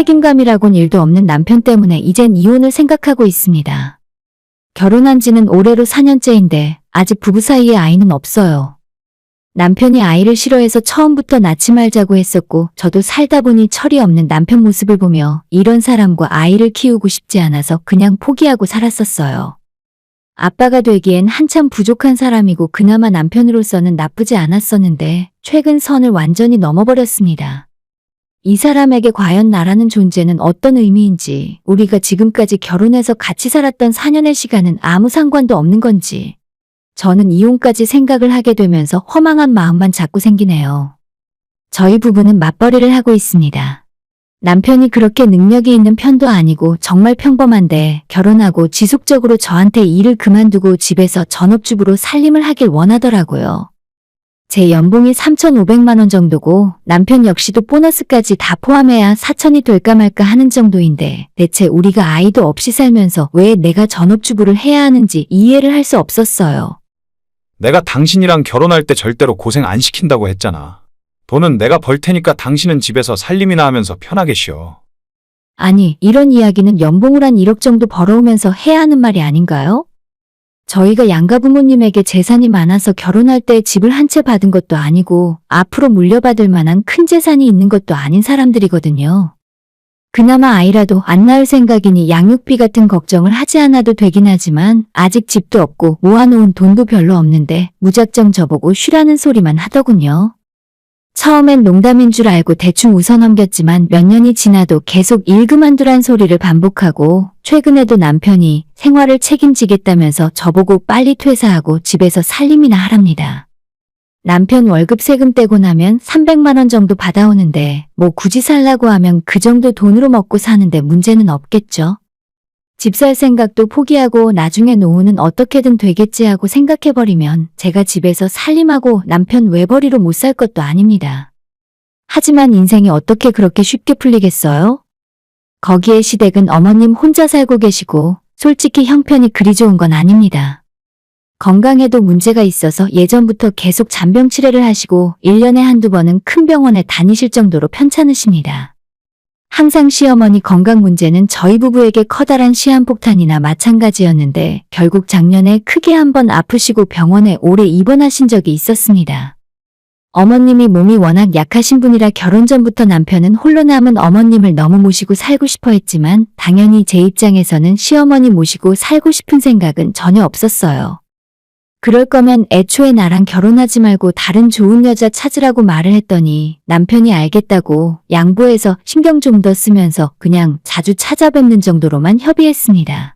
책임감이라곤 일도 없는 남편 때문에 이젠 이혼을 생각하고 있습니다. 결혼한 지는 올해로 4년째인데 아직 부부 사이에 아이는 없어요. 남편이 아이를 싫어해서 처음부터 낳지 말자고 했었고 저도 살다 보니 철이 없는 남편 모습을 보며 이런 사람과 아이를 키우고 싶지 않아서 그냥 포기하고 살았었어요. 아빠가 되기엔 한참 부족한 사람이고 그나마 남편으로서는 나쁘지 않았었는데 최근 선을 완전히 넘어버렸습니다. 이 사람에게 과연 나라는 존재는 어떤 의미인지, 우리가 지금까지 결혼해서 같이 살았던 4년의 시간은 아무 상관도 없는 건지, 저는 이혼까지 생각을 하게 되면서 허망한 마음만 자꾸 생기네요. 저희 부부는 맞벌이를 하고 있습니다. 남편이 그렇게 능력이 있는 편도 아니고 정말 평범한데 결혼하고 지속적으로 저한테 일을 그만두고 집에서 전업주부로 살림을 하길 원하더라고요. 제 연봉이 3,500만 원 정도고 남편 역시도 보너스까지 다 포함해야 4천이 될까 말까 하는 정도인데 대체 우리가 아이도 없이 살면서 왜 내가 전업주부를 해야 하는지 이해를 할 수 없었어요. 내가 당신이랑 결혼할 때 절대로 고생 안 시킨다고 했잖아. 돈은 내가 벌 테니까 당신은 집에서 살림이나 하면서 편하게 쉬어. 아니, 이런 이야기는 연봉을 한 1억 정도 벌어오면서 해야 하는 말이 아닌가요? 저희가 양가 부모님에게 재산이 많아서 결혼할 때 집을 한 채 받은 것도 아니고 앞으로 물려받을 만한 큰 재산이 있는 것도 아닌 사람들이거든요. 그나마 아이라도 안 낳을 생각이니 양육비 같은 걱정을 하지 않아도 되긴 하지만 아직 집도 없고 모아놓은 돈도 별로 없는데 무작정 저보고 쉬라는 소리만 하더군요. 처음엔 농담인 줄 알고 대충 웃어넘겼지만 몇 년이 지나도 계속 일 그만두란 소리를 반복하고 최근에도 남편이 생활을 책임지겠다면서 저보고 빨리 퇴사하고 집에서 살림이나 하랍니다. 남편 월급 세금 떼고 나면 300만 원 정도 받아오는데 뭐 굳이 살라고 하면 그 정도 돈으로 먹고 사는데 문제는 없겠죠. 집 살 생각도 포기하고 나중에 노후는 어떻게든 되겠지 하고 생각해버리면 제가 집에서 살림하고 남편 외벌이로 못 살 것도 아닙니다. 하지만 인생이 어떻게 그렇게 쉽게 풀리겠어요? 거기에 시댁은 어머님 혼자 살고 계시고 솔직히 형편이 그리 좋은 건 아닙니다. 건강에도 문제가 있어서 예전부터 계속 잔병 치레를 하시고 1년에 한두 번은 큰 병원에 다니실 정도로 편찮으십니다. 항상 시어머니 건강 문제는 저희 부부에게 커다란 시한폭탄이나 마찬가지였는데 결국 작년에 크게 한번 아프시고 병원에 오래 입원하신 적이 있었습니다. 어머님이 몸이 워낙 약하신 분이라 결혼 전부터 남편은 홀로 남은 어머님을 너무 모시고 살고 싶어 했지만 당연히 제 입장에서는 시어머니 모시고 살고 싶은 생각은 전혀 없었어요. 그럴 거면 애초에 나랑 결혼하지 말고 다른 좋은 여자 찾으라고 말을 했더니 남편이 알겠다고 양보해서 신경 좀 더 쓰면서 그냥 자주 찾아뵙는 정도로만 협의했습니다.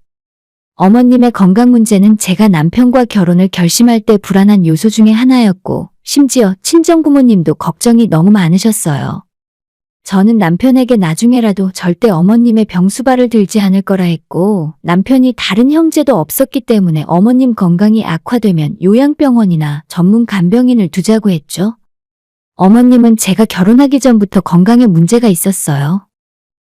어머님의 건강 문제는 제가 남편과 결혼을 결심할 때 불안한 요소 중에 하나였고 심지어 친정부모님도 걱정이 너무 많으셨어요. 저는 남편에게 나중에라도 절대 어머님의 병수발을 들지 않을 거라 했고 남편이 다른 형제도 없었기 때문에 어머님 건강이 악화되면 요양병원이나 전문 간병인을 두자고 했죠. 어머님은 제가 결혼하기 전부터 건강에 문제가 있었어요.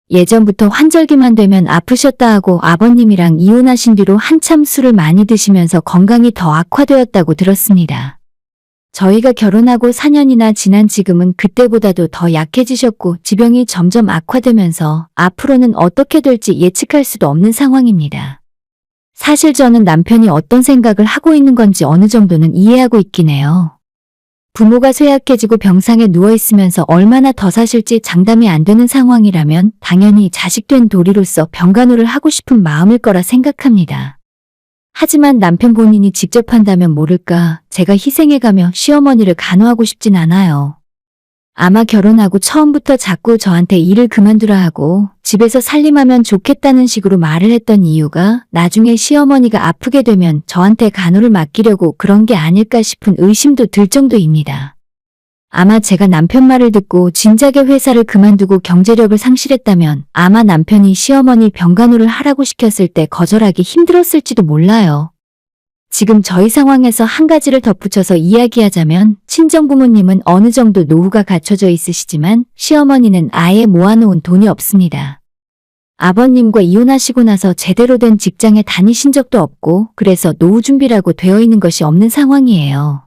예전부터 환절기만 되면 아프셨다 하고 아버님이랑 이혼하신 뒤로 한참 술을 많이 드시면서 건강이 더 악화되었다고 들었습니다. 저희가 결혼하고 4년이나 지난 지금은 그때보다도 더 약해지셨고 지병이 점점 악화되면서 앞으로는 어떻게 될지 예측할 수도 없는 상황입니다. 사실 저는 남편이 어떤 생각을 하고 있는 건지 어느 정도는 이해하고 있긴 해요. 부모가 쇠약해지고 병상에 누워있으면서 얼마나 더 사실지 장담이 안 되는 상황이라면 당연히 자식된 도리로서 병간호를 하고 싶은 마음일 거라 생각합니다. 하지만 남편 본인이 직접 한다면 모를까 제가 희생해가며 시어머니를 간호하고 싶진 않아요. 아마 결혼하고 처음부터 자꾸 저한테 일을 그만두라 하고 집에서 살림하면 좋겠다는 식으로 말을 했던 이유가 나중에 시어머니가 아프게 되면 저한테 간호를 맡기려고 그런 게 아닐까 싶은 의심도 들 정도입니다. 아마 제가 남편 말을 듣고 진작에 회사를 그만두고 경제력을 상실했다면 아마 남편이 시어머니 병간호를 하라고 시켰을 때 거절하기 힘들었을지도 몰라요. 지금 저희 상황에서 한 가지를 덧붙여서 이야기하자면 친정부모님은 어느 정도 노후가 갖춰져 있으시지만 시어머니는 아예 모아놓은 돈이 없습니다. 아버님과 이혼하시고 나서 제대로 된 직장에 다니신 적도 없고 그래서 노후 준비라고 되어 있는 것이 없는 상황이에요.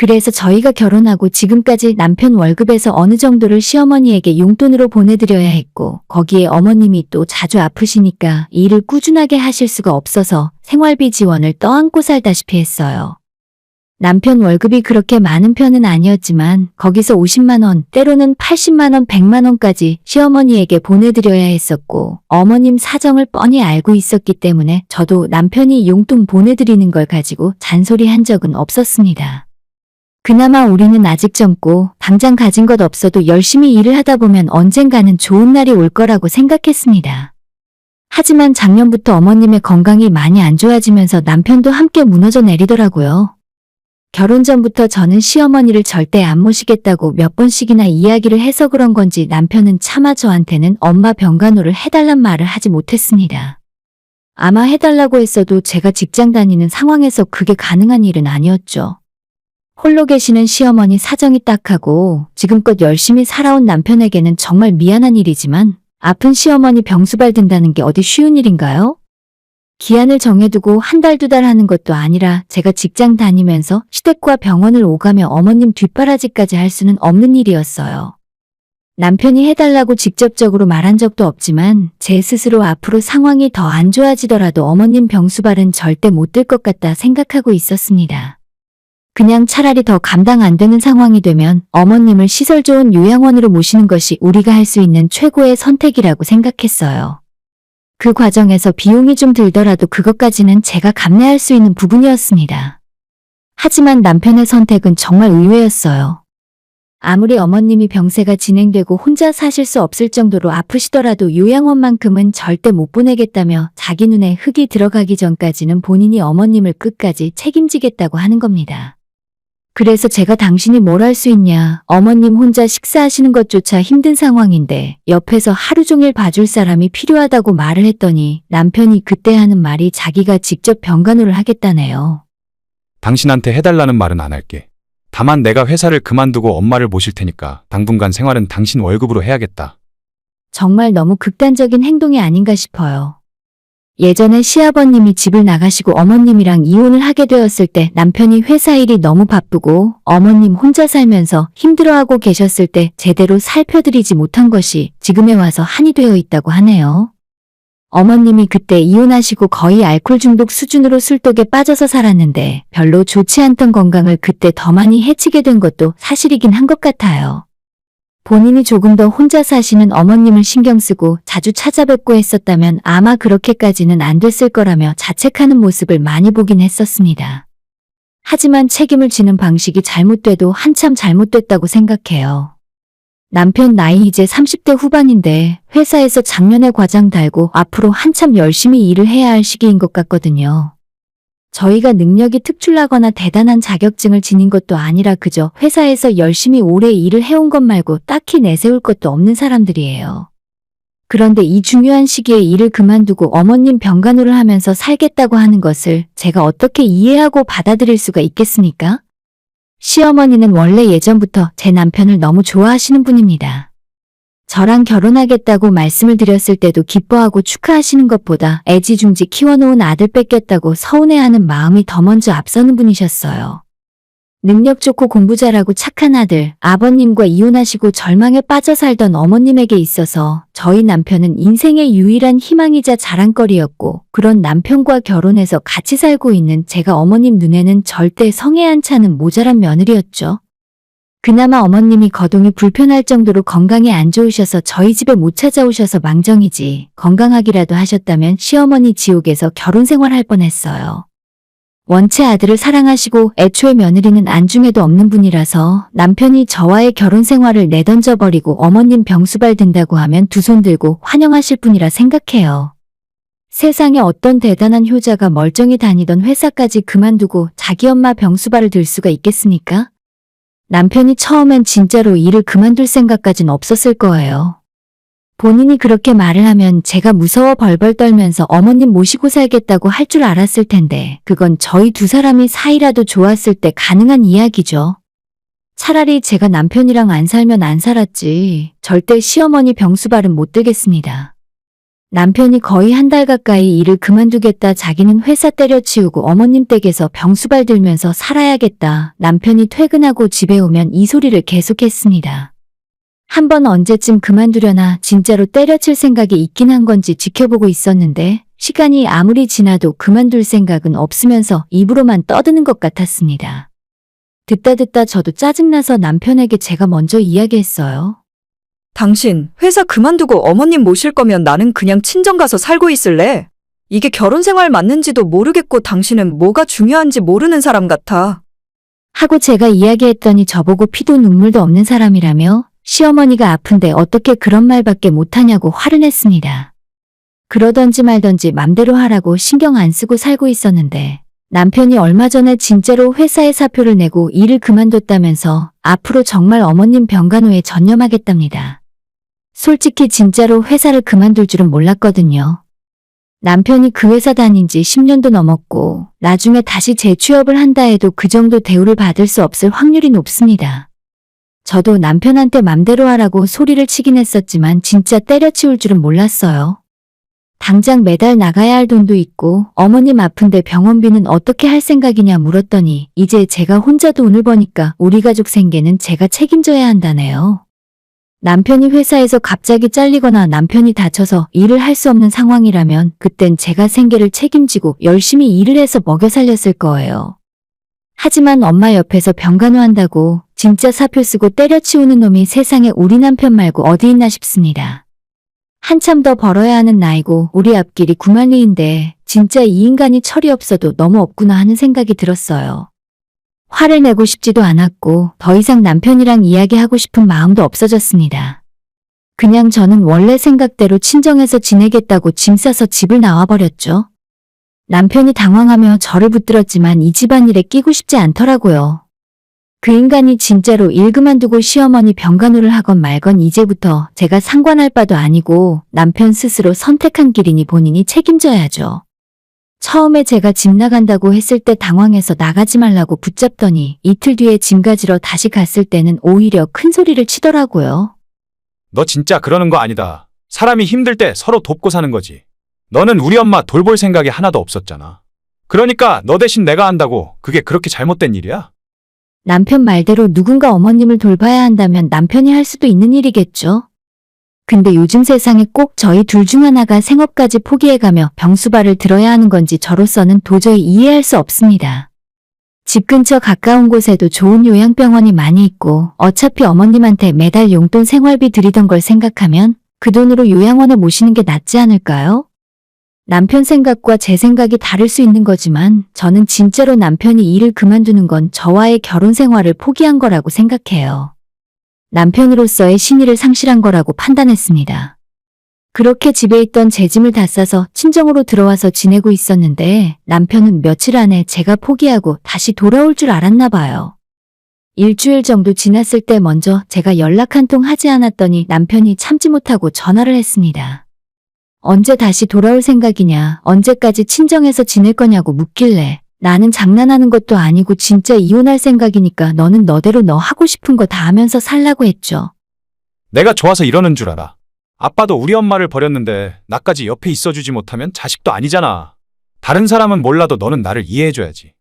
그래서 저희가 결혼하고 지금까지 남편 월급에서 어느 정도를 시어머니에게 용돈으로 보내드려야 했고, 거기에 어머님이 또 자주 아프시니까 일을 꾸준하게 하실 수가 없어서 생활비 지원을 떠안고 살다시피 했어요. 남편 월급이 그렇게 많은 편은 아니었지만 거기서 50만 원, 때로는 80만 원, 100만 원까지 시어머니에게 보내드려야 했었고, 어머님 사정을 뻔히 알고 있었기 때문에 저도 남편이 용돈 보내드리는 걸 가지고 잔소리한 적은 없었습니다. 그나마 우리는 아직 젊고 당장 가진 것 없어도 열심히 일을 하다 보면 언젠가는 좋은 날이 올 거라고 생각했습니다. 하지만 작년부터 어머님의 건강이 많이 안 좋아지면서 남편도 함께 무너져 내리더라고요. 결혼 전부터 저는 시어머니를 절대 안 모시겠다고 몇 번씩이나 이야기를 해서 그런 건지 남편은 차마 저한테는 엄마 병간호를 해달란 말을 하지 못했습니다. 아마 해달라고 했어도 제가 직장 다니는 상황에서 그게 가능한 일은 아니었죠. 홀로 계시는 시어머니 사정이 딱하고 지금껏 열심히 살아온 남편에게는 정말 미안한 일이지만 아픈 시어머니 병수발 든다는 게 어디 쉬운 일인가요? 기한을 정해두고 한 달, 두 달 하는 것도 아니라 제가 직장 다니면서 시댁과 병원을 오가며 어머님 뒷바라지까지 할 수는 없는 일이었어요. 남편이 해달라고 직접적으로 말한 적도 없지만 제 스스로 앞으로 상황이 더 안 좋아지더라도 어머님 병수발은 절대 못 들 것 같다 생각하고 있었습니다. 그냥 차라리 더 감당 안 되는 상황이 되면 어머님을 시설 좋은 요양원으로 모시는 것이 우리가 할 수 있는 최고의 선택이라고 생각했어요. 그 과정에서 비용이 좀 들더라도 그것까지는 제가 감내할 수 있는 부분이었습니다. 하지만 남편의 선택은 정말 의외였어요. 아무리 어머님이 병세가 진행되고 혼자 사실 수 없을 정도로 아프시더라도 요양원만큼은 절대 못 보내겠다며 자기 눈에 흙이 들어가기 전까지는 본인이 어머님을 끝까지 책임지겠다고 하는 겁니다. 그래서 제가 당신이 뭘 할 수 있냐, 어머님 혼자 식사하시는 것조차 힘든 상황인데 옆에서 하루 종일 봐줄 사람이 필요하다고 말을 했더니 남편이 그때 하는 말이 자기가 직접 병간호를 하겠다네요. 당신한테 해달라는 말은 안 할게. 다만 내가 회사를 그만두고 엄마를 모실 테니까 당분간 생활은 당신 월급으로 해야겠다. 정말 너무 극단적인 행동이 아닌가 싶어요. 예전에 시아버님이 집을 나가시고 어머님이랑 이혼을 하게 되었을 때 남편이 회사 일이 너무 바쁘고 어머님 혼자 살면서 힘들어하고 계셨을 때 제대로 살펴드리지 못한 것이 지금에 와서 한이 되어 있다고 하네요. 어머님이 그때 이혼하시고 거의 알코올 중독 수준으로 술독에 빠져서 살았는데 별로 좋지 않던 건강을 그때 더 많이 해치게 된 것도 사실이긴 한 것 같아요. 본인이 조금 더 혼자 사시는 어머님을 신경 쓰고 자주 찾아뵙고 했었다면 아마 그렇게까지는 안 됐을 거라며 자책하는 모습을 많이 보긴 했었습니다. 하지만 책임을 지는 방식이 잘못돼도 한참 잘못됐다고 생각해요. 남편 나이 이제 30대 후반인데 회사에서 작년에 과장 달고 앞으로 한참 열심히 일을 해야 할 시기인 것 같거든요. 저희가 능력이 특출나거나 대단한 자격증을 지닌 것도 아니라 그저 회사에서 열심히 오래 일을 해온 것 말고 딱히 내세울 것도 없는 사람들이에요. 그런데 이 중요한 시기에 일을 그만두고 어머님 병간호를 하면서 살겠다고 하는 것을 제가 어떻게 이해하고 받아들일 수가 있겠습니까? 시어머니는 원래 예전부터 제 남편을 너무 좋아하시는 분입니다. 저랑 결혼하겠다고 말씀을 드렸을 때도 기뻐하고 축하하시는 것보다 애지중지 키워놓은 아들 뺏겼다고 서운해하는 마음이 더 먼저 앞서는 분이셨어요. 능력 좋고 공부 잘하고 착한 아들, 아버님과 이혼하시고 절망에 빠져 살던 어머님에게 있어서 저희 남편은 인생의 유일한 희망이자 자랑거리였고 그런 남편과 결혼해서 같이 살고 있는 제가 어머님 눈에는 절대 성에 안 차는 모자란 며느리였죠. 그나마 어머님이 거동이 불편할 정도로 건강이 안 좋으셔서 저희 집에 못 찾아오셔서 망정이지 건강하기라도 하셨다면 시어머니 지옥에서 결혼 생활할 뻔했어요. 원체 아들을 사랑하시고 애초에 며느리는 안중에도 없는 분이라서 남편이 저와의 결혼 생활을 내던져버리고 어머님 병수발 든다고 하면 두 손 들고 환영하실 분이라 생각해요. 세상에 어떤 대단한 효자가 멀쩡히 다니던 회사까지 그만두고 자기 엄마 병수발을 들 수가 있겠습니까? 남편이 처음엔 진짜로 일을 그만둘 생각까진 없었을 거예요. 본인이 그렇게 말을 하면 제가 무서워 벌벌 떨면서 어머님 모시고 살겠다고 할 줄 알았을 텐데 그건 저희 두 사람이 사이라도 좋았을 때 가능한 이야기죠. 차라리 제가 남편이랑 안 살면 안 살았지 절대 시어머니 병수발은 못 들겠습니다. 남편이 거의 한 달 가까이 일을 그만두겠다, 자기는 회사 때려치우고 어머님 댁에서 병수발 들면서 살아야겠다. 남편이 퇴근하고 집에 오면 이 소리를 계속했습니다. 한 번 언제쯤 그만두려나 진짜로 때려칠 생각이 있긴 한 건지 지켜보고 있었는데 시간이 아무리 지나도 그만둘 생각은 없으면서 입으로만 떠드는 것 같았습니다. 듣다 저도 짜증나서 남편에게 제가 먼저 이야기했어요. 당신 회사 그만두고 어머님 모실 거면 나는 그냥 친정 가서 살고 있을래. 이게 결혼 생활 맞는지도 모르겠고 당신은 뭐가 중요한지 모르는 사람 같아. 하고 제가 이야기했더니 저보고 피도 눈물도 없는 사람이라며 시어머니가 아픈데 어떻게 그런 말밖에 못하냐고 화를 냈습니다. 그러던지 말던지 맘대로 하라고 신경 안 쓰고 살고 있었는데 남편이 얼마 전에 진짜로 회사에 사표를 내고 일을 그만뒀다면서 앞으로 정말 어머님 병간호에 전념하겠답니다. 솔직히 진짜로 회사를 그만둘 줄은 몰랐거든요. 남편이 그 회사 다닌 지 10년도 넘었고 나중에 다시 재취업을 한다 해도 그 정도 대우를 받을 수 없을 확률이 높습니다. 저도 남편한테 맘대로 하라고 소리를 치긴 했었지만 진짜 때려치울 줄은 몰랐어요. 당장 매달 나가야 할 돈도 있고 어머님 아픈데 병원비는 어떻게 할 생각이냐 물었더니 이제 제가 혼자 돈을 버니까 우리 가족 생계는 제가 책임져야 한다네요. 남편이 회사에서 갑자기 잘리거나 남편이 다쳐서 일을 할 수 없는 상황이라면 그땐 제가 생계를 책임지고 열심히 일을 해서 먹여 살렸을 거예요. 하지만 엄마 옆에서 병간호한다고 진짜 사표 쓰고 때려치우는 놈이 세상에 우리 남편 말고 어디 있나 싶습니다. 한참 더 벌어야 하는 나이고 우리 앞길이 9만리인데 진짜 이 인간이 철이 없어도 너무 없구나 하는 생각이 들었어요. 화를 내고 싶지도 않았고 더 이상 남편이랑 이야기하고 싶은 마음도 없어졌습니다. 그냥 저는 원래 생각대로 친정에서 지내겠다고 짐 싸서 집을 나와버렸죠. 남편이 당황하며 저를 붙들었지만 이 집안일에 끼고 싶지 않더라고요. 그 인간이 진짜로 일 그만두고 시어머니 병간호를 하건 말건 이제부터 제가 상관할 바도 아니고 남편 스스로 선택한 길이니 본인이 책임져야죠. 처음에 제가 집 나간다고 했을 때 당황해서 나가지 말라고 붙잡더니 이틀 뒤에 짐 가지러 다시 갔을 때는 오히려 큰 소리를 치더라고요. 너 진짜 그러는 거 아니다. 사람이 힘들 때 서로 돕고 사는 거지. 너는 우리 엄마 돌볼 생각이 하나도 없었잖아. 그러니까 너 대신 내가 한다고 그게 그렇게 잘못된 일이야? 남편 말대로 누군가 어머님을 돌봐야 한다면 남편이 할 수도 있는 일이겠죠. 근데 요즘 세상에 꼭 저희 둘 중 하나가 생업까지 포기해가며 병수발을 들어야 하는 건지 저로서는 도저히 이해할 수 없습니다. 집 근처 가까운 곳에도 좋은 요양병원이 많이 있고 어차피 어머님한테 매달 용돈 생활비 드리던 걸 생각하면 그 돈으로 요양원에 모시는 게 낫지 않을까요? 남편 생각과 제 생각이 다를 수 있는 거지만 저는 진짜로 남편이 일을 그만두는 건 저와의 결혼 생활을 포기한 거라고 생각해요. 남편으로서의 신의를 상실한 거라고 판단했습니다. 그렇게 집에 있던 제 짐을 다 싸서 친정으로 들어와서 지내고 있었는데 남편은 며칠 안에 제가 포기하고 다시 돌아올 줄 알았나 봐요. 일주일 정도 지났을 때 먼저 제가 연락 한 통 하지 않았더니 남편이 참지 못하고 전화를 했습니다. 언제 다시 돌아올 생각이냐, 언제까지 친정에서 지낼 거냐고 묻길래 나는 장난하는 것도 아니고 진짜 이혼할 생각이니까 너는 너대로 너 하고 싶은 거 다 하면서 살라고 했죠. 내가 좋아서 이러는 줄 알아. 아빠도 우리 엄마를 버렸는데 나까지 옆에 있어주지 못하면 자식도 아니잖아. 다른 사람은 몰라도 너는 나를 이해해줘야지.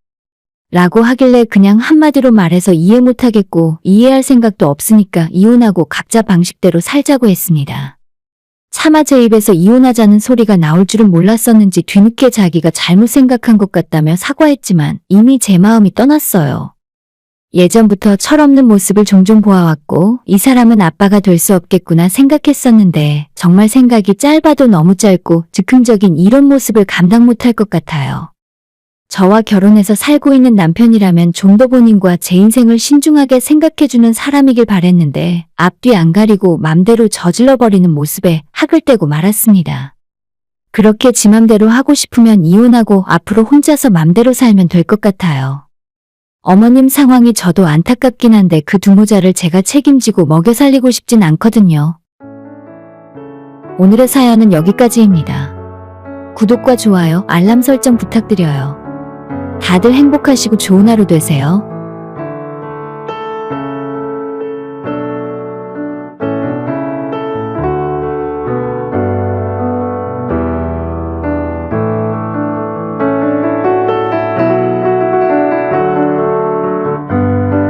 라고 하길래 그냥 한마디로 말해서 이해 못하겠고 이해할 생각도 없으니까 이혼하고 각자 방식대로 살자고 했습니다. 차마 제 입에서 이혼하자는 소리가 나올 줄은 몰랐었는지 뒤늦게 자기가 잘못 생각한 것 같다며 사과했지만 이미 제 마음이 떠났어요. 예전부터 철없는 모습을 종종 보아왔고 이 사람은 아빠가 될 수 없겠구나 생각했었는데 정말 생각이 짧아도 너무 짧고 즉흥적인 이런 모습을 감당 못할 것 같아요. 저와 결혼해서 살고 있는 남편이라면 좀 더 본인과 제 인생을 신중하게 생각해주는 사람이길 바랬는데 앞뒤 안 가리고 맘대로 저질러버리는 모습에 학을 떼고 말았습니다. 그렇게 지 맘대로 하고 싶으면 이혼하고 앞으로 혼자서 맘대로 살면 될 것 같아요. 어머님 상황이 저도 안타깝긴 한데 그 두 모자를 제가 책임지고 먹여 살리고 싶진 않거든요. 오늘의 사연은 여기까지입니다. 구독과 좋아요, 알람 설정 부탁드려요. 다들 행복하시고 좋은 하루 되세요.